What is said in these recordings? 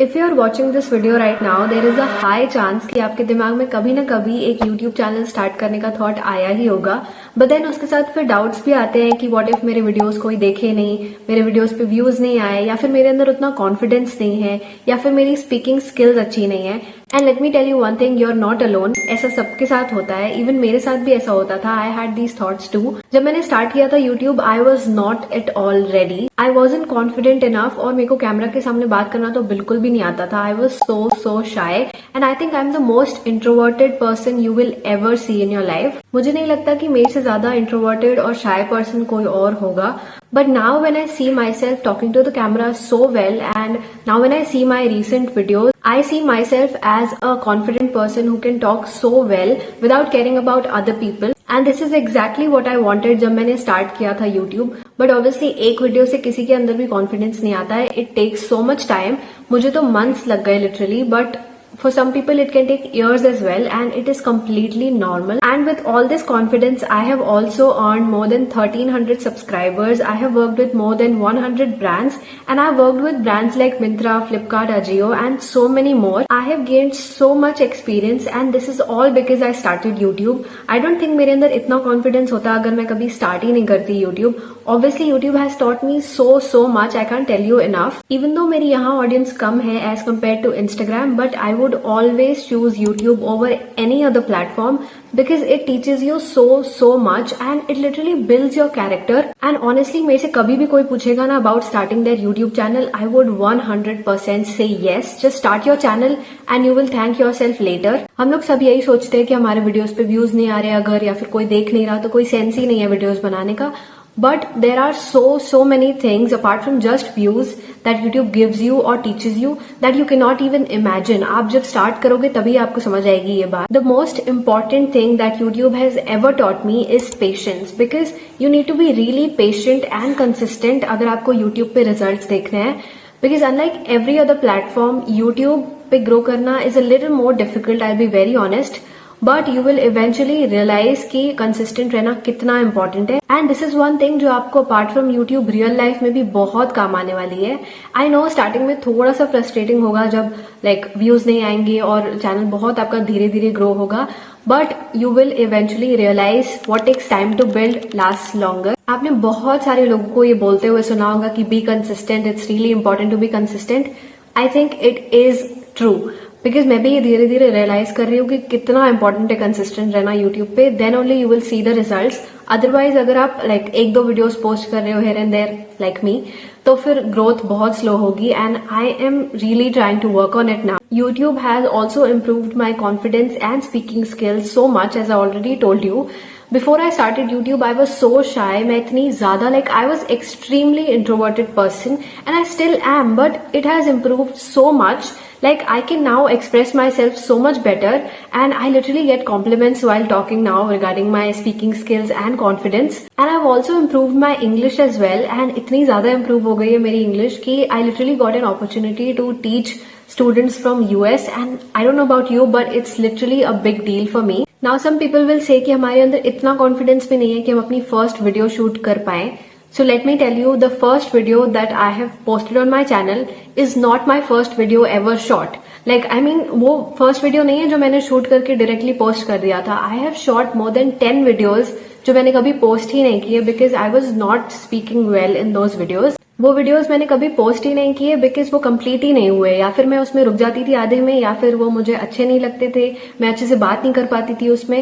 If you are watching this video right now, there is a high chance कि आपके दिमाग में कभी ना कभी एक YouTube चैनल स्टार्ट करने का थॉट आया ही होगा, बट देन उसके साथ फिर डाउट्स भी आते हैं कि व्हाट इफ मेरे वीडियोस कोई देखे नहीं, मेरे वीडियोस पे व्यूज नहीं आए, या फिर मेरे अंदर उतना कॉन्फिडेंस नहीं है, या फिर मेरी स्पीकिंग स्किल्स अच्छी नहीं है। And let me tell you one thing, you are not alone. ऐसा सबके साथ होता है, इवन मेरे साथ भी ऐसा होता था। I had these thoughts too. जब मैंने स्टार्ट किया था YouTube, I was not at all ready, I wasn't confident enough, और मेरे को कैमरा के सामने बात करना तो बिल्कुल भी नहीं आता था। I was so shy and I think I'm the most introverted person you will ever see in your life. मुझे नहीं लगता कि मेरे से ज्यादा introverted और shy person कोई और होगा. But now when I see myself talking to the camera so well, and now when I see my recent videos, I see myself as a confident person who can talk so well without caring about other people. And this is exactly what I wanted जब मैंने start किया था YouTube. But obviously एक video से किसी के अंदर भी कॉन्फिडेंस नहीं आता है. It takes so much time. मुझे तो months लग गए literally, but for some people it can take years as well, and it is completely normal. And with all this confidence, I have also earned more than 1300 subscribers. I have worked with more than 100 brands, and I have worked with brands like Myntra, Flipkart, Ajio, and so many more. I have gained so much experience, and this is all because I started YouTube. I don't think मेरे अंदर इतना confidence होता अगर मैं कभी start ही नहीं करती YouTube. Obviously YouTube has taught me so much. I can't tell you enough. Even though मेरी यहाँ audience कम है as compared to Instagram, but I would always choose YouTube over any other platform because it teaches you so much, and it literally builds your character. And honestly, मेरे से कभी भी कोई पूछेगा ना about starting their YouTube channel, I would 100% say yes. Just start your channel and you will thank yourself later. हम लोग सब यही सोचते हैं कि हमारे वीडियोस पे व्यूज नहीं आ रहे अगर, या फिर कोई देख नहीं रहा तो कोई सेंस ही नहीं है वीडियोस बनाने का. But there are so many things apart from just views that YouTube gives you or teaches you that you cannot even imagine. आप जब start करोगे तभी आपको समझ आएगी ये बात. The most important thing that YouTube has ever taught me is patience, because you need to be really patient and consistent अगर आपको YouTube पे results देखने हैं. Because unlike every other platform, YouTube पे grow करना is a little more difficult, I'll be very honest. But you will eventually realize कि consistent रहना कितना important है. And this is one thing जो आपको apart from YouTube real life में भी बहुत काम आने वाली है. I know starting में थोड़ा सा frustrating होगा जब like views नहीं आएंगे और channel बहुत आपका धीरे धीरे grow होगा. But you will eventually realize what takes time to build lasts longer. आपने बहुत सारे लोगों को ये बोलते हुए सुना होगा कि be consistent, it's really important to be consistent. I think it is true. Because मैं भी ये धीरे धीरे रियलाइज कर रही हूँ कि कितना इंपॉर्टेंट है कंसिस्टेंट रहना यूट्यूब पे. Then only you will see the results. Otherwise अगर आप लाइक एक दो वीडियोस पोस्ट कर रहे हो here and there like me, तो फिर ग्रोथ बहुत स्लो होगी. And I am really trying to work on it now. YouTube has also improved my confidence and speaking skills so much, as I already told you. Before I started YouTube, I was so shy. मैं इतनी ज़्यादा like I was extremely introverted person, and I still am, but it has improved so much. Like I can now express myself so much better, and I literally get compliments while talking now regarding my speaking skills and confidence. And I've also improved my English as well, and इतनी ज़्यादा improve हो गई है मेरी English कि I literally got an opportunity to teach students from US, and I don't know about you, but it's literally a big deal for me. Now some people will say कि हमारे अंदर इतना confidence भी नहीं है कि हम अपनी फर्स्ट वीडियो शूट कर पाए. So let me tell you, the first video that I have posted on my channel is not my first video ever shot. Like I mean, वो first video नहीं है जो मैंने शूट करके directly post कर दिया था. I have shot more than 10 videos जो मैंने कभी post ही नहीं किए because I was not speaking well in those videos. वो वीडियोस मैंने कभी पोस्ट ही नहीं किए बिकॉज वो कंप्लीट ही नहीं हुए, या फिर मैं उसमें रुक जाती थी आधे में, या फिर वो मुझे अच्छे नहीं लगते थे, मैं अच्छे से बात नहीं कर पाती थी उसमें.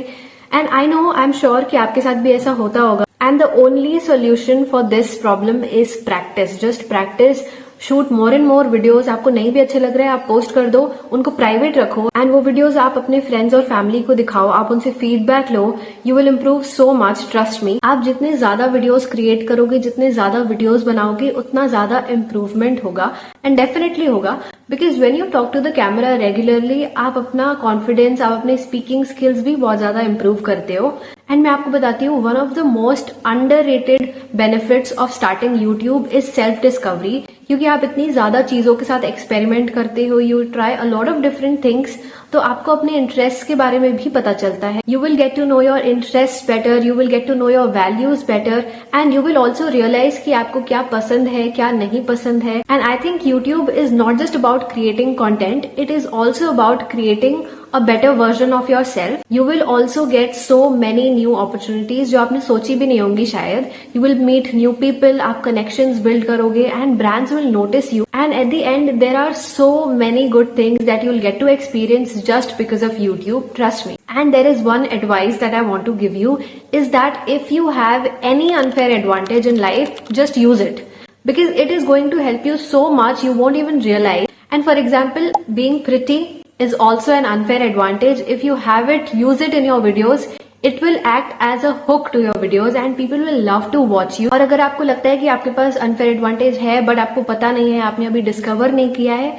And I know, I am sure कि आपके साथ भी ऐसा होता होगा. And the only solution for this problem is practice. Just practice. Shoot more and more videos. आपको नहीं भी अच्छे लग रहे हैं आप पोस्ट कर दो, उनको प्राइवेट रखो, एंड वो वीडियोस आप अपने फ्रेंड्स और फैमिली को दिखाओ, आप उनसे feedback low. You will improve so much, trust me. आप जितने ज्यादा वीडियोस क्रिएट करोगे, जितने ज्यादा वीडियोस बनाओगे, उतना ज्यादा इम्प्रूवमेंट होगा. एंड डेफिनेटली होगा, because when you talk to the camera regularly, आप अपना कॉन्फिडेंस, आप अपने स्पीकिंग स्किल्स भी बहुत ज्यादा इम्प्रूव करते हो. एंड मैं आपको बताती हूँ, one of the most underrated benefits of starting YouTube is self discovery. क्योंकि आप इतनी ज्यादा चीजों के साथ एक्सपेरिमेंट करते हो, you try a lot of different things, तो आपको अपने इंटरेस्ट के बारे में भी पता चलता है. You will get to know your interests better, you will get to know your values better, and you will also realize कि आपको क्या पसंद है, क्या नहीं पसंद है. And I think YouTube is not just about creating content, it is also about creating a better version of yourself. You will also get so many new opportunities जो आपने सोची भी नहीं होंगी शायद. You will meet new people, आप connections build करोगे, and brands will notice you. And at the end, there are so many good things that you will get to experience just because of YouTube. Trust me. And there is one advice that I want to give you is that if you have any unfair advantage in life, just use it. Because it is going to help you so much you won't even realize. And for example, being pretty is also an unfair advantage. If you have it, use it in your videos. It will act as a hook to your videos and people will love to watch you. और अगर आपको लगता है कि आपके पास unfair advantage है but आपको पता नहीं है, आपने अभी discover नहीं किया है,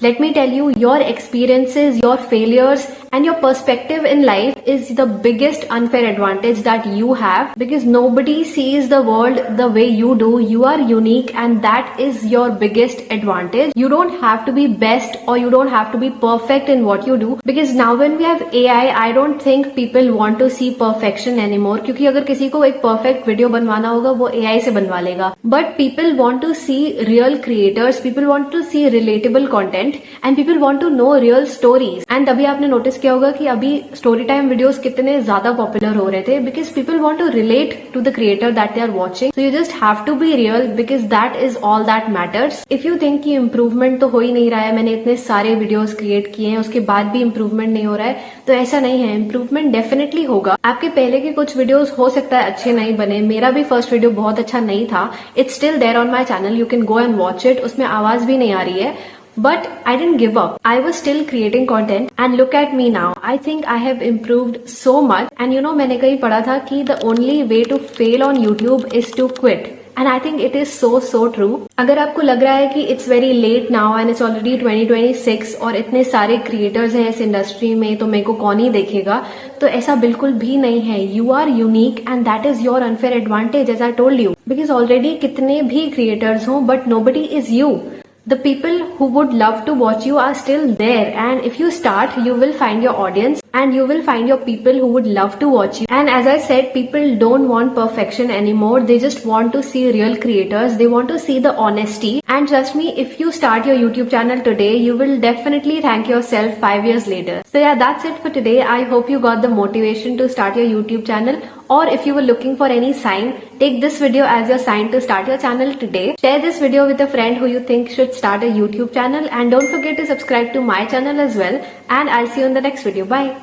let me tell you, your experiences, your failures and your perspective in life is the biggest unfair advantage that you have, because nobody sees the world the way you do. You are unique and that is your biggest advantage. You don't have to be best or you don't have to be perfect in what you do, because now when we have AI, I don't think people want to see perfection anymore, क्योंकि अगर किसी को एक perfect video बनवाना होगा वो AI से बनवा लेगा. But people want to see real creators, people want to see relatable content, and people want to know real stories. And तभी आपने नोटिस किया होगा कि अभी स्टोरी टाइम वीडियोस कितने ज्यादा पॉपुलर हो रहे थे, because people want to relate to the creator that they are watching. So you just have to be real, because that is all that matters. If you think कि improvement तो हो ही नहीं रहा है, मैंने इतने सारे वीडियोस क्रिएट किए हैं उसके बाद भी इम्प्रूवमेंट नहीं हो रहा है, तो ऐसा नहीं है. इम्प्रूवमेंट डेफिनेटली होगा. आपके पहले के कुछ वीडियोस हो सकता है अच्छे नहीं बने, मेरा भी फर्स्ट वीडियो बहुत अच्छा नहीं था. It's still there on my channel, you can go and watch it. उसमें आवाज भी नहीं आ रही है. But I didn't give up. I was still creating content and look at me now. I think I have improved so much. And you know, मैंने कहीं पढ़ा था कि the only way to fail on YouTube is to quit. And I think it is so true. अगर आपको लग रहा है कि it's very late now and it's already 2026 और इतने सारे creators हैं इस इंडस्ट्री में तो मेरे को कौन ही देखेगा, तो ऐसा बिल्कुल भी नहीं है. You are unique and that is your unfair advantage, as I told you. Because already कितने भी creators हों but nobody is you. The people who would love to watch you are still there, and if you start, you will find your audience and you will find your people who would love to watch you. And as I said, people don't want perfection anymore. They just want to see real creators. They want to see the honesty. And trust me, if you start your YouTube channel today, you will definitely thank yourself 5 years later. So yeah, that's it for today. I hope you got the motivation to start your YouTube channel. Or if you were looking for any sign, take this video as your sign to start your channel today. Share this video with a friend who you think should start a YouTube channel, and don't forget to subscribe to my channel as well. And I'll see you in the next video. Bye.